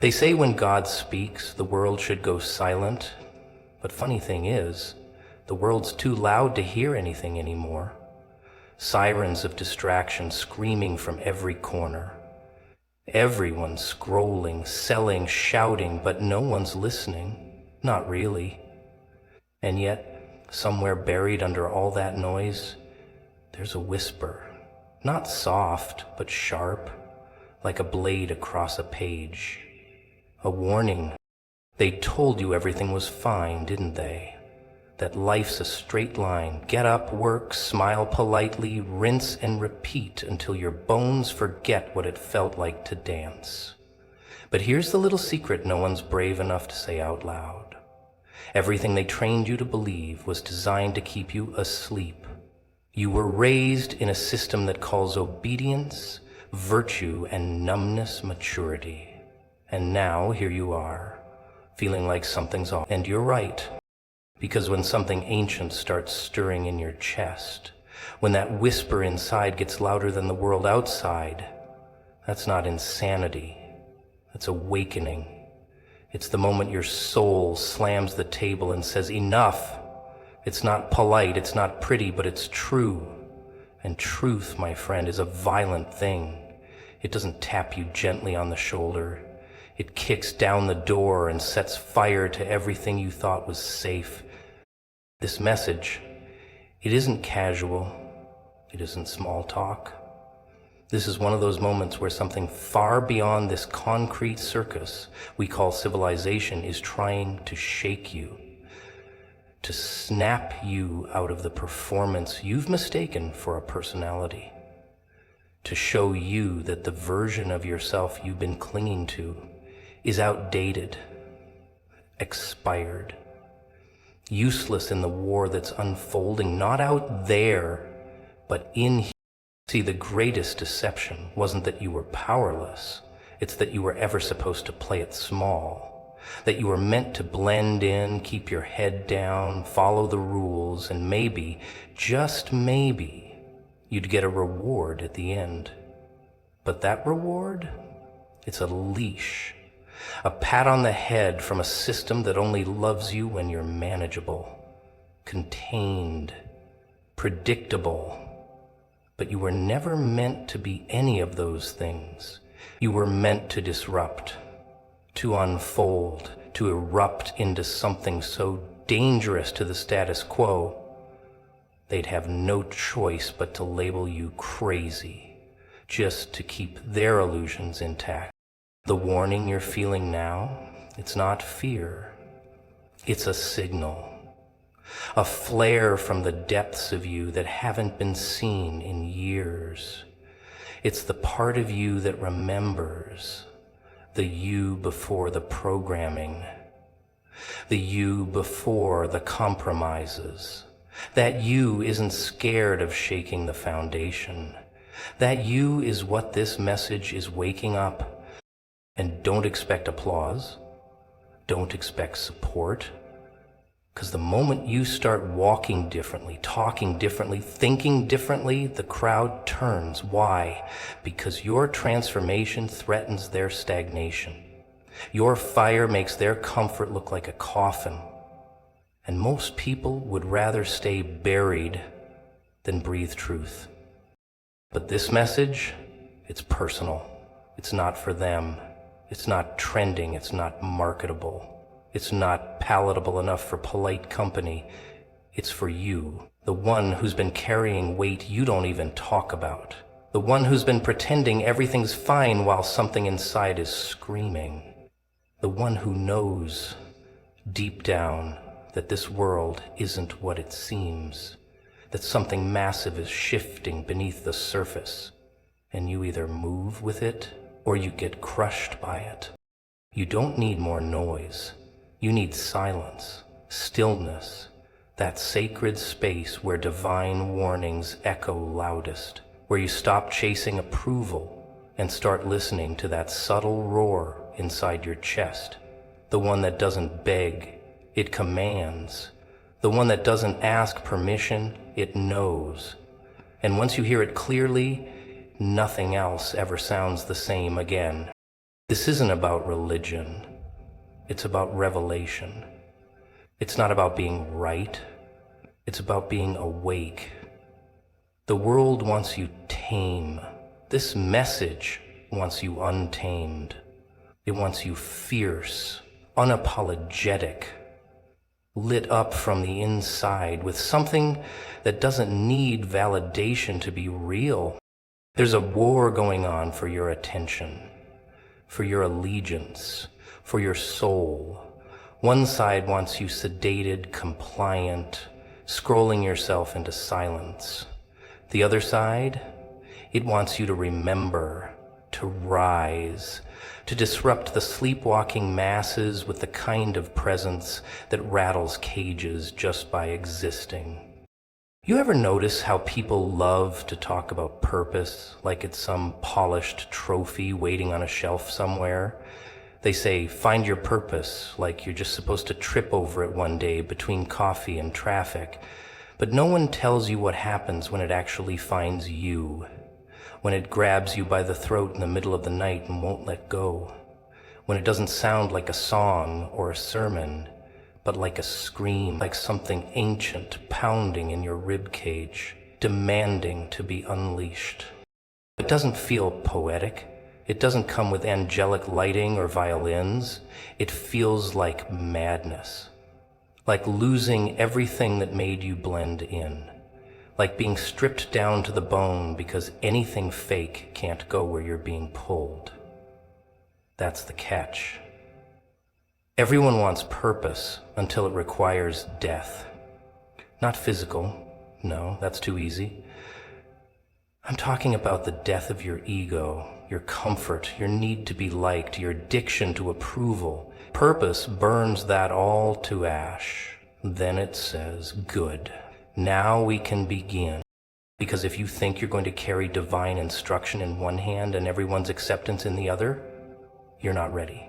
They say when God speaks, the world should go silent. But funny thing is, the world's too loud to hear anything anymore. Sirens of distraction screaming from every corner. Everyone scrolling, selling, shouting, but no one's listening. Not really. And yet, somewhere buried under all that noise, there's a whisper. Not soft, but sharp, like a blade across a page. A warning. They told you everything was fine, didn't they? That life's a straight line. Get up, work, smile politely, rinse and repeat until your bones forget what it felt like to dance. But here's the little secret no one's brave enough to say out loud. Everything they trained you to believe was designed to keep you asleep. You were raised in a system that calls obedience, virtue, and numbness maturity. And now here you are, feeling like something's off. And you're right, because when something ancient starts stirring in your chest, when that whisper inside gets louder than the world outside, that's not insanity, that's awakening. It's the moment your soul slams the table and says, enough. It's not polite, it's not pretty, but it's true. And truth, my friend, is a violent thing. It doesn't tap you gently on the shoulder. It kicks down the door and sets fire to everything you thought was safe. This message, it isn't casual. It isn't small talk. This is one of those moments where something far beyond this concrete circus we call civilization is trying to shake you, to snap you out of the performance you've mistaken for a personality, to show you that the version of yourself you've been clinging to is outdated, expired, useless in the war that's unfolding, not out there, but in here. See, the greatest deception wasn't that you were powerless, it's that you were ever supposed to play it small, that you were meant to blend in, keep your head down, follow the rules, and maybe, just maybe, you'd get a reward at the end. But that reward, it's a leash. A pat on the head from a system that only loves you when you're manageable, contained, predictable. But you were never meant to be any of those things. You were meant to disrupt, to unfold, to erupt into something so dangerous to the status quo, they'd have no choice but to label you crazy, just to keep their illusions intact. The warning you're feeling now, it's not fear. It's a signal. A flare from the depths of you that haven't been seen in years. It's the part of you that remembers, the you before the programming, the you before the compromises. That you isn't scared of shaking the foundation. That you is what this message is waking up. And don't expect applause. Don't expect support. Because the moment you start walking differently, talking differently, thinking differently, the crowd turns. Why? Because your transformation threatens their stagnation. Your fire makes their comfort look like a coffin. And most people would rather stay buried than breathe truth. But this message, it's personal. It's not for them. It's not trending. It's not marketable. It's not palatable enough for polite company. It's for you, the one who's been carrying weight you don't even talk about. The one who's been pretending everything's fine while something inside is screaming. The one who knows, deep down, that this world isn't what it seems. That something massive is shifting beneath the surface. And you either move with it, or you get crushed by it. You don't need more noise. You need silence, stillness, that sacred space where divine warnings echo loudest, where you stop chasing approval and start listening to that subtle roar inside your chest, the one that doesn't beg, it commands, the one that doesn't ask permission, it knows. And once you hear it clearly, nothing else ever sounds the same again. This isn't about religion. It's about revelation. It's not about being right. It's about being awake. The world wants you tame. This message wants you untamed. It wants you fierce, unapologetic, lit up from the inside with something that doesn't need validation to be real. There's a war going on for your attention, for your allegiance, for your soul. One side wants you sedated, compliant, scrolling yourself into silence. The other side, it wants you to remember, to rise, to disrupt the sleepwalking masses with the kind of presence that rattles cages just by existing. You ever notice how people love to talk about purpose like it's some polished trophy waiting on a shelf somewhere? They say, find your purpose, like you're just supposed to trip over it one day between coffee and traffic. But no one tells you what happens when it actually finds you, when it grabs you by the throat in the middle of the night and won't let go, when it doesn't sound like a song or a sermon, but like a scream, like something ancient pounding in your rib cage, demanding to be unleashed. It doesn't feel poetic. It doesn't come with angelic lighting or violins. It feels like madness, like losing everything that made you blend in, like being stripped down to the bone because anything fake can't go where you're being pulled. That's the catch. Everyone wants purpose until it requires death. Not physical. No, that's too easy. I'm talking about the death of your ego, your comfort, your need to be liked, your addiction to approval. Purpose burns that all to ash. Then it says, good. Now we can begin. Because if you think you're going to carry divine instruction in one hand and everyone's acceptance in the other, you're not ready.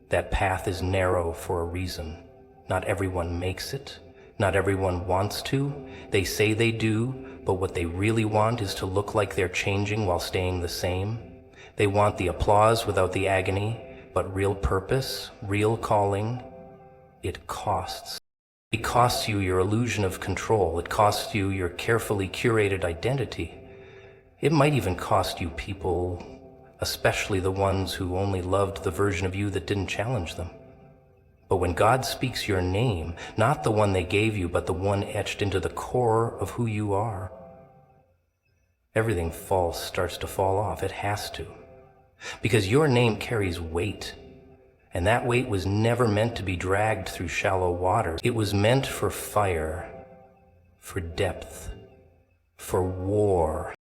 That path is narrow for a reason. Not everyone makes it. Not everyone wants to. They say they do, but what they really want is to look like they're changing while staying the same. They want the applause without the agony, but real purpose, real calling, it costs. It costs you your illusion of control. It costs you your carefully curated identity. It might even cost you people, especially the ones who only loved the version of you that didn't challenge them. But when God speaks your name, not the one they gave you, but the one etched into the core of who you are, everything false starts to fall off. It has to. Because your name carries weight. And that weight was never meant to be dragged through shallow waters. It was meant for fire, for depth, for war.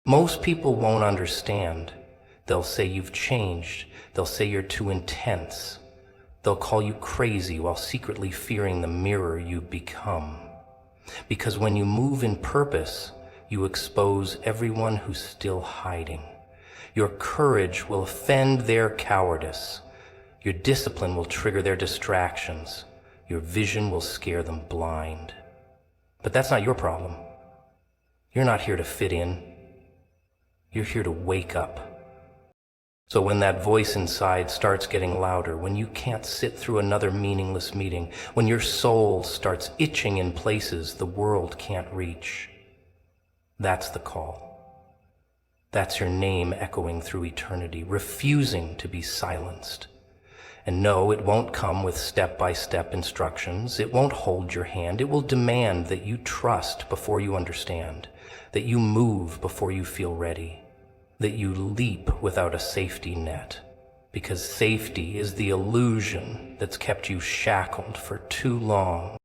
Most people won't understand. They'll say you've changed. They'll say you're too intense. They'll call you crazy while secretly fearing the mirror you've become. Because when you move in purpose, you expose everyone who's still hiding. Your courage will offend their cowardice. Your discipline will trigger their distractions. Your vision will scare them blind. But that's not your problem. You're not here to fit in. You're here to wake up. So when that voice inside starts getting louder, when you can't sit through another meaningless meeting, when your soul starts itching in places the world can't reach, that's the call. That's your name echoing through eternity, refusing to be silenced. And no, it won't come with step-by-step instructions. It won't hold your hand. It will demand that you trust before you understand, that you move before you feel ready, that you leap without a safety net, because safety is the illusion that's kept you shackled for too long.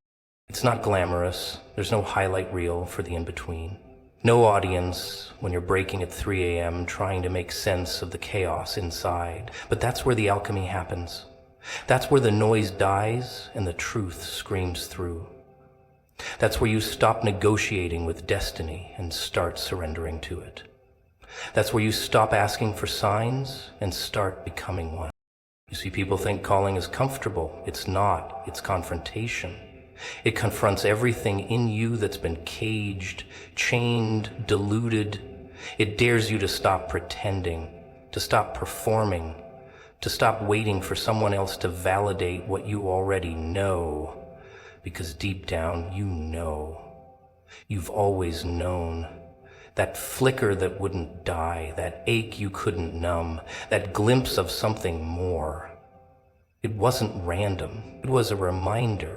It's not glamorous. There's no highlight reel for the in-between. No audience when you're breaking at 3 a.m. trying to make sense of the chaos inside. But that's where the alchemy happens. That's where the noise dies and the truth screams through. That's where you stop negotiating with destiny and start surrendering to it. That's where you stop asking for signs and start becoming one. You see, people think calling is comfortable. It's not. It's confrontation. It confronts everything in you that's been caged, chained, deluded. It dares you to stop pretending, to stop performing, to stop waiting for someone else to validate what you already know, because deep down you know. You've always known. That flicker that wouldn't die, that ache you couldn't numb, that glimpse of something more. It wasn't random. It was a reminder.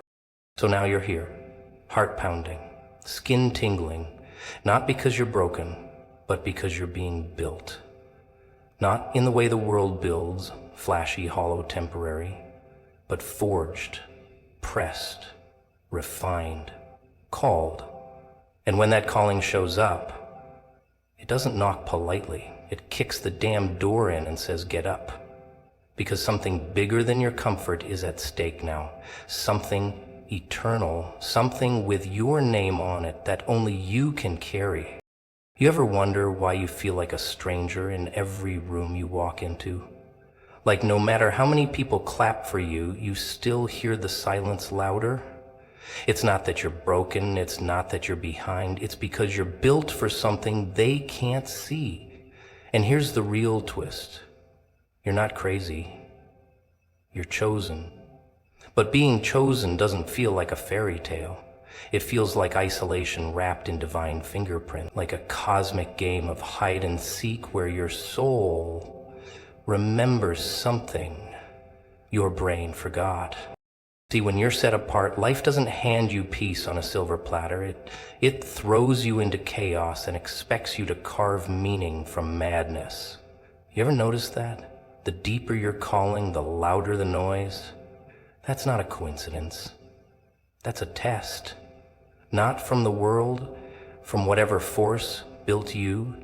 So now you're here, heart pounding, skin tingling, not because you're broken, but because you're being built. Not in the way the world builds, flashy, hollow, temporary, but forged, pressed, refined, called. And when that calling shows up, it doesn't knock politely. It kicks the damn door in and says, get up. Because something bigger than your comfort is at stake now. Something eternal, something with your name on it that only you can carry. You ever wonder why you feel like a stranger in every room you walk into? Like no matter how many people clap for you, you still hear the silence louder? It's not that you're broken, it's not that you're behind, it's because you're built for something they can't see. And here's the real twist. You're not crazy. You're chosen. But being chosen doesn't feel like a fairy tale. It feels like isolation wrapped in divine fingerprint, like a cosmic game of hide and seek where your soul remembers something your brain forgot. See, when you're set apart, life doesn't hand you peace on a silver platter. It throws you into chaos and expects you to carve meaning from madness. You ever notice that? The deeper your calling, the louder the noise. That's not a coincidence. That's a test. Not from the world, from whatever force built you.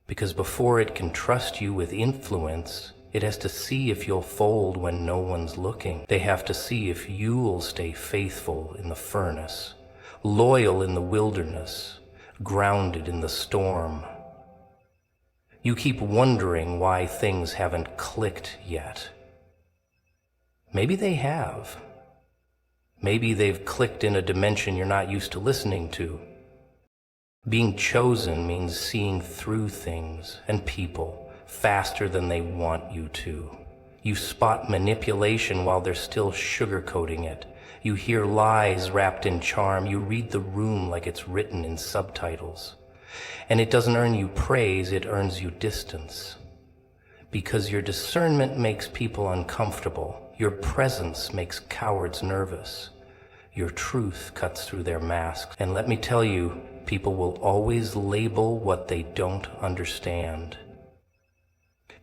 Because before it can trust you with influence, it has to see if you'll fold when no one's looking. They have to see if you'll stay faithful in the furnace, loyal in the wilderness, grounded in the storm. You keep wondering why things haven't clicked yet. Maybe they have. Maybe they've clicked in a dimension you're not used to listening to. Being chosen means seeing through things and people faster than they want you to. You spot manipulation while they're still sugarcoating it. You hear lies wrapped in charm. You read the room like it's written in subtitles. And it doesn't earn you praise, it earns you distance. Because your discernment makes people uncomfortable. Your presence makes cowards nervous. Your truth cuts through their masks. And let me tell you, people will always label what they don't understand.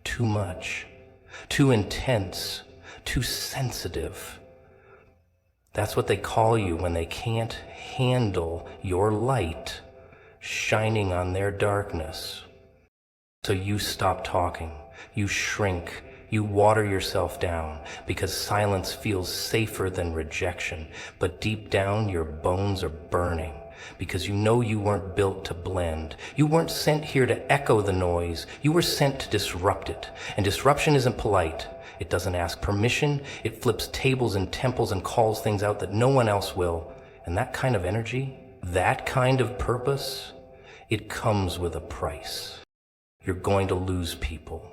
Too much, too intense, too sensitive. That's what they call you when they can't handle your light shining on their darkness. So you stop talking, you shrink, you water yourself down because silence feels safer than rejection. But deep down your bones are burning. Because you know you weren't built to blend. You weren't sent here to echo the noise. You were sent to disrupt it. And disruption isn't polite. It doesn't ask permission. It flips tables and temples and calls things out that no one else will. And that kind of energy, that kind of purpose, it comes with a price. You're going to lose people.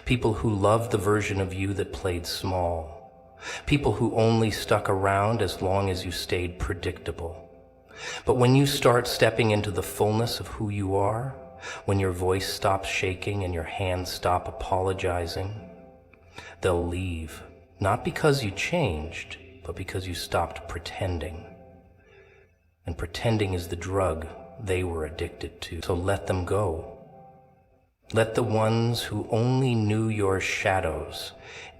People who loved the version of you that played small. People who only stuck around as long as you stayed predictable. But when you start stepping into the fullness of who you are, when your voice stops shaking and your hands stop apologizing, they'll leave. Not because you changed, but because you stopped pretending. And pretending is the drug they were addicted to. So let them go. Let the ones who only knew your shadows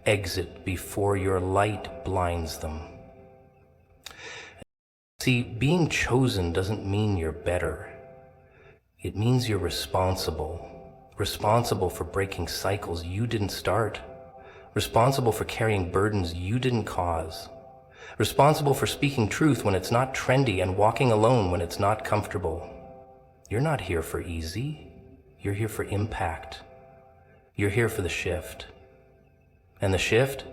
exit before your light blinds them. See, being chosen doesn't mean you're better. It means you're responsible. Responsible for breaking cycles you didn't start. Responsible for carrying burdens you didn't cause. Responsible for speaking truth when it's not trendy and walking alone when it's not comfortable. You're not here for easy. You're here for impact. You're here for the shift. And the shift,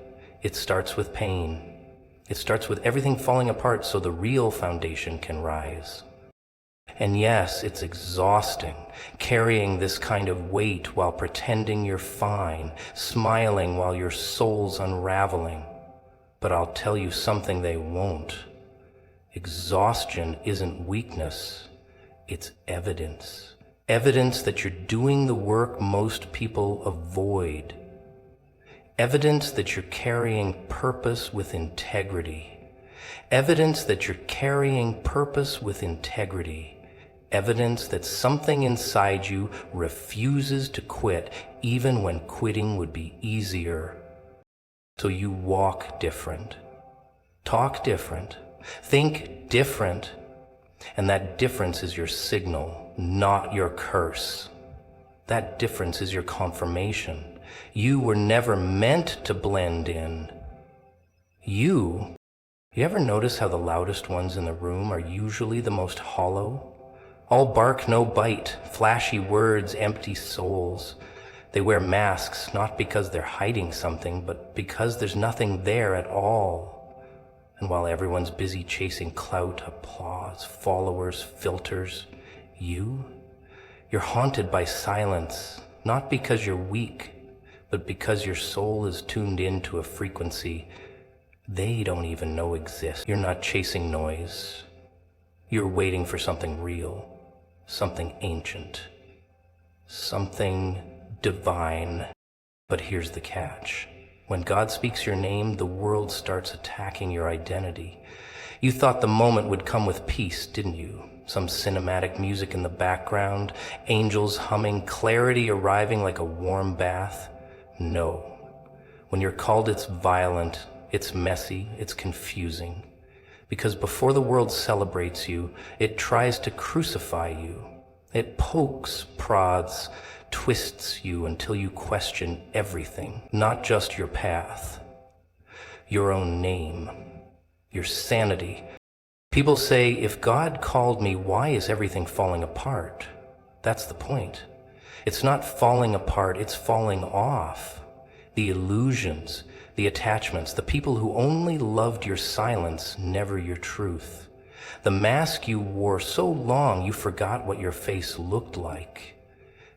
it starts with pain. It starts with everything falling apart so the real foundation can rise. And yes, it's exhausting, carrying this kind of weight while pretending you're fine, smiling while your soul's unraveling. But I'll tell you something they won't. Exhaustion isn't weakness, it's evidence. Evidence that you're doing the work most people avoid. Evidence that you're carrying purpose with integrity. Evidence that you're carrying purpose with integrity. Evidence that something inside you refuses to quit even when quitting would be easier. So you walk different, talk different, think different, and that difference is your signal, not your curse. That difference is your confirmation. You were never meant to blend in. You ever notice how the loudest ones in the room are usually the most hollow? All bark, no bite, flashy words, empty souls. They wear masks not because they're hiding something, but because there's nothing there at all. And while everyone's busy chasing clout, applause, followers, filters, you're haunted by silence, not because you're weak, but because your soul is tuned into a frequency they don't even know exists. You're not chasing noise. You're waiting for something real, something ancient, something divine. But here's the catch. When God speaks your name, the world starts attacking your identity. You thought the moment would come with peace, didn't you? Some cinematic music in the background, angels humming, clarity arriving like a warm bath. No. When you're called, it's violent, it's messy, it's confusing. Because before the world celebrates you, it tries to crucify you. It pokes, prods, twists you until you question everything, not just your path, your own name, your sanity. People say, if God called me, why is everything falling apart? That's the point. It's not falling apart, it's falling off. The illusions, the attachments, the people who only loved your silence, never your truth. The mask you wore so long you forgot what your face looked like.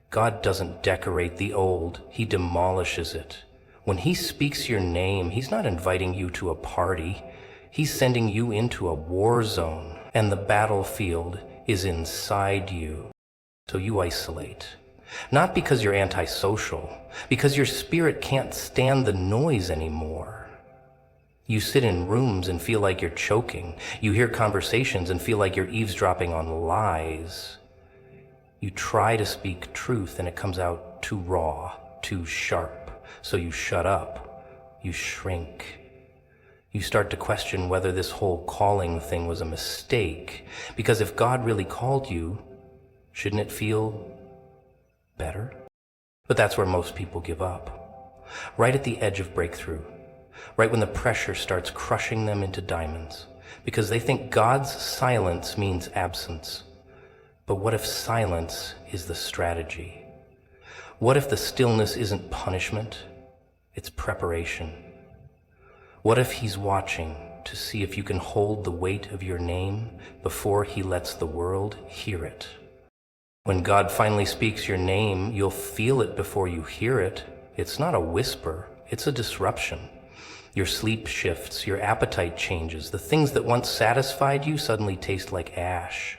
God doesn't decorate the old, He demolishes it. When He speaks your name, He's not inviting you to a party. He's sending you into a war zone, and the battlefield is inside you. So you isolate. Not because you're antisocial, because your spirit can't stand the noise anymore. You sit in rooms and feel like you're choking. You hear conversations and feel like you're eavesdropping on lies. You try to speak truth and it comes out too raw, too sharp. So you shut up. You shrink. You start to question whether this whole calling thing was a mistake. Because if God really called you, shouldn't it feel better? But that's where most people give up. Right at the edge of breakthrough. Right when the pressure starts crushing them into diamonds. Because they think God's silence means absence. But what if silence is the strategy? What if the stillness isn't punishment? It's preparation. What if He's watching to see if you can hold the weight of your name before He lets the world hear it? When God finally speaks your name, you'll feel it before you hear it. It's not a whisper, it's a disruption. Your sleep shifts, your appetite changes. The things that once satisfied you suddenly taste like ash.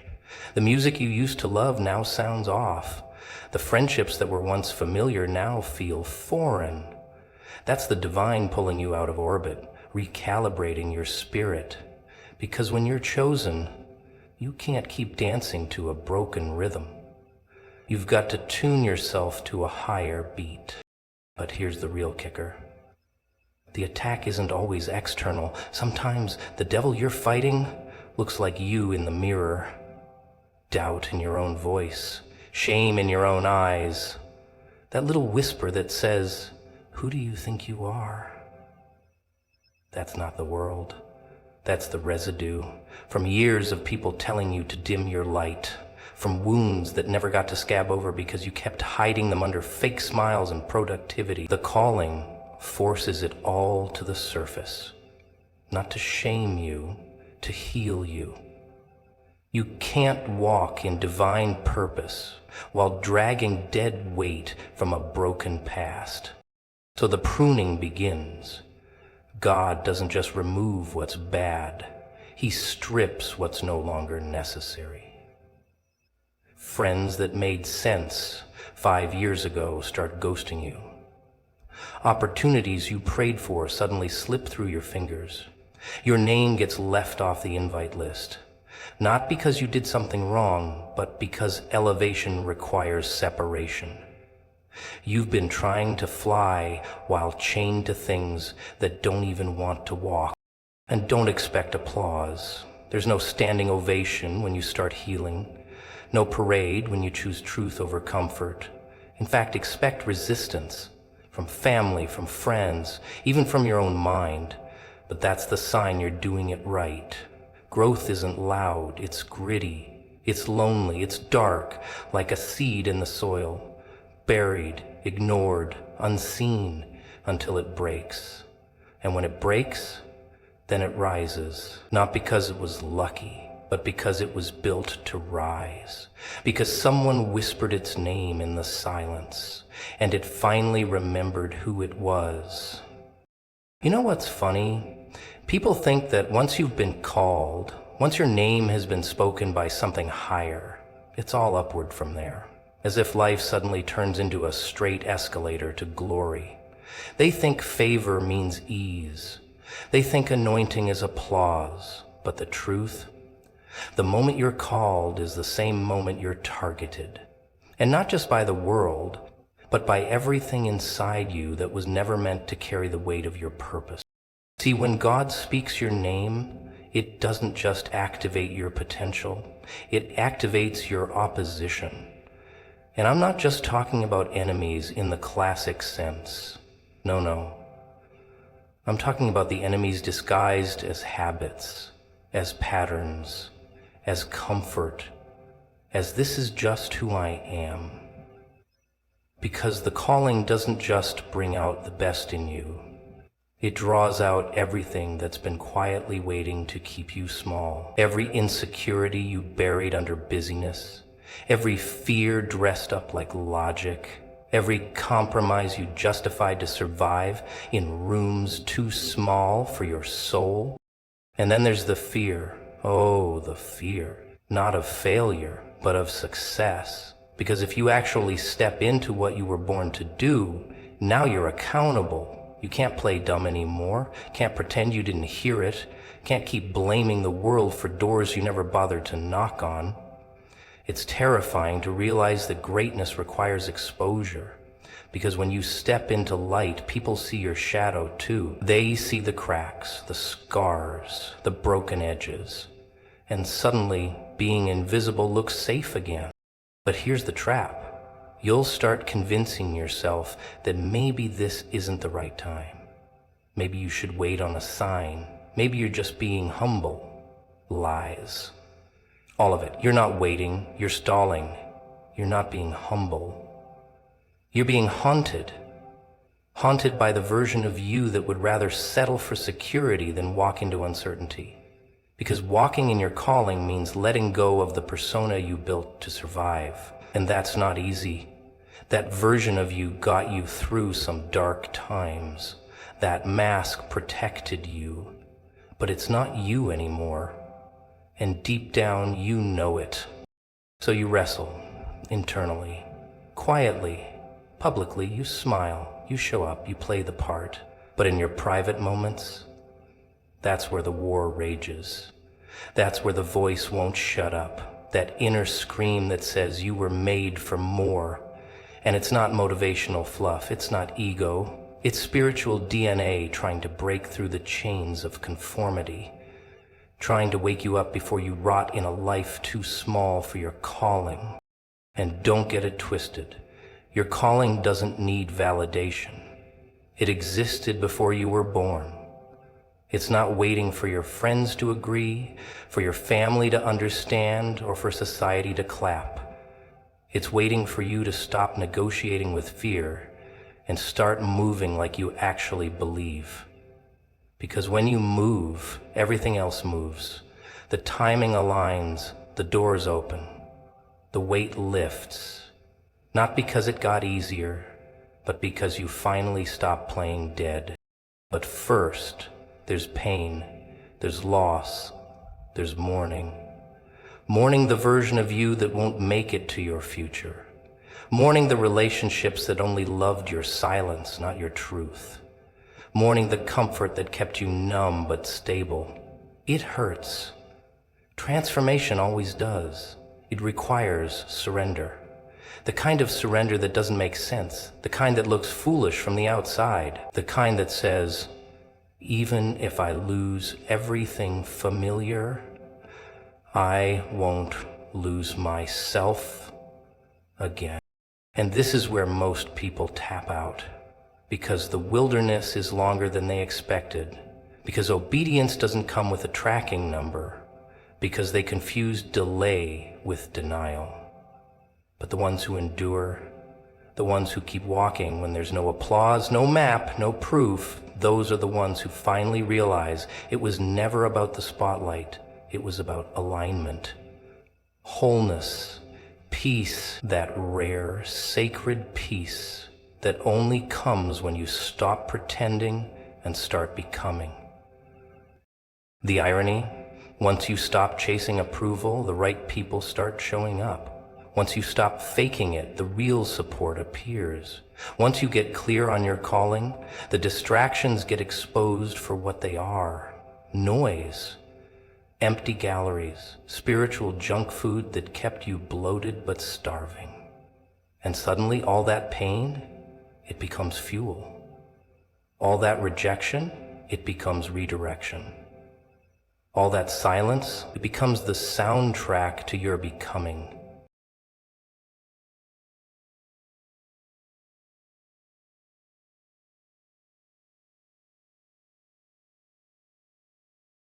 The music you used to love now sounds off. The friendships that were once familiar now feel foreign. That's the divine pulling you out of orbit, recalibrating your spirit. Because when you're chosen, you can't keep dancing to a broken rhythm. You've got to tune yourself to a higher beat. But here's the real kicker. The attack isn't always external. Sometimes the devil you're fighting looks like you in the mirror. Doubt in your own voice, shame in your own eyes. That little whisper that says, "Who do you think you are?" That's not the world. That's the residue from years of people telling you to dim your light, from wounds that never got to scab over because you kept hiding them under fake smiles and productivity. The calling forces it all to the surface, not to shame you, to heal you. You can't walk in divine purpose while dragging dead weight from a broken past. So the pruning begins. God doesn't just remove what's bad, He strips what's no longer necessary. Friends that made sense 5 years ago start ghosting you. Opportunities you prayed for suddenly slip through your fingers. Your name gets left off the invite list. Not because you did something wrong, but because elevation requires separation. You've been trying to fly while chained to things that don't even want to walk. And don't expect applause. There's no standing ovation when you start healing. No parade when you choose truth over comfort. In fact, expect resistance from family, from friends, even from your own mind. But that's the sign you're doing it right. Growth isn't loud, it's gritty. It's lonely, it's dark, like a seed in the soil. Buried, ignored, unseen, until it breaks. And when it breaks, then it rises. Not because it was lucky, but because it was built to rise. Because someone whispered its name in the silence, and it finally remembered who it was. You know what's funny? People think that once you've been called, once your name has been spoken by something higher, it's all upward from there. As if life suddenly turns into a straight escalator to glory. They think favor means ease. They think anointing is applause. But the truth? The moment you're called is the same moment you're targeted. And not just by the world, but by everything inside you that was never meant to carry the weight of your purpose. See, when God speaks your name, it doesn't just activate your potential, it activates your opposition. And I'm not just talking about enemies in the classic sense. No. I'm talking about the enemies disguised as habits, as patterns, as comfort, as this is just who I am. Because the calling doesn't just bring out the best in you. It draws out everything that's been quietly waiting to keep you small. Every insecurity you buried under busyness. Every fear dressed up like logic. Every compromise you justified to survive in rooms too small for your soul. And then there's the fear. Oh, the fear. Not of failure, but of success. Because if you actually step into what you were born to do, now you're accountable. You can't play dumb anymore, can't pretend you didn't hear it, can't keep blaming the world for doors you never bothered to knock on. It's terrifying to realize that greatness requires exposure, because when you step into light, people see your shadow too. They see the cracks, the scars, the broken edges, and suddenly being invisible looks safe again. But here's the trap. You'll start convincing yourself that maybe this isn't the right time. Maybe you should wait on a sign. Maybe you're just being humble. Lies. All of it. You're not waiting. You're stalling. You're not being humble. You're being haunted. Haunted by the version of you that would rather settle for security than walk into uncertainty. Because walking in your calling means letting go of the persona you built to survive. And that's not easy. That version of you got you through some dark times. That mask protected you. But it's not you anymore. And deep down, you know it. So you wrestle, internally, quietly, publicly, you smile, you show up, you play the part. But in your private moments, that's where the war rages. That's where the voice won't shut up. That inner scream that says you were made for more. And it's not motivational fluff, it's not ego, it's spiritual DNA trying to break through the chains of conformity, trying to wake you up before you rot in a life too small for your calling. And don't get it twisted, your calling doesn't need validation. It existed before you were born. It's not waiting for your friends to agree, for your family to understand, or for society to clap. It's waiting for you to stop negotiating with fear and start moving like you actually believe. Because when you move, everything else moves. The timing aligns, the doors open, the weight lifts, not because it got easier, but because you finally stopped playing dead. But first, there's pain, there's loss, there's mourning. Mourning the version of you that won't make it to your future. Mourning the relationships that only loved your silence, not your truth. Mourning the comfort that kept you numb but stable. It hurts. Transformation always does. It requires surrender. The kind of surrender that doesn't make sense. The kind that looks foolish from the outside. The kind that says, even if I lose everything familiar, I won't lose myself again. And this is where most people tap out, because the wilderness is longer than they expected, because obedience doesn't come with a tracking number, because they confuse delay with denial. But the ones who endure, the ones who keep walking when there's no applause, no map, no proof, those are the ones who finally realize it was never about the spotlight. It was about alignment, wholeness, peace, that rare, sacred peace that only comes when you stop pretending and start becoming. The irony, once you stop chasing approval, the right people start showing up. Once you stop faking it, the real support appears. Once you get clear on your calling, the distractions get exposed for what they are. Noise. Empty galleries, spiritual junk food that kept you bloated but starving. And suddenly all that pain, it becomes fuel. All that rejection, it becomes redirection. All that silence, it becomes the soundtrack to your becoming.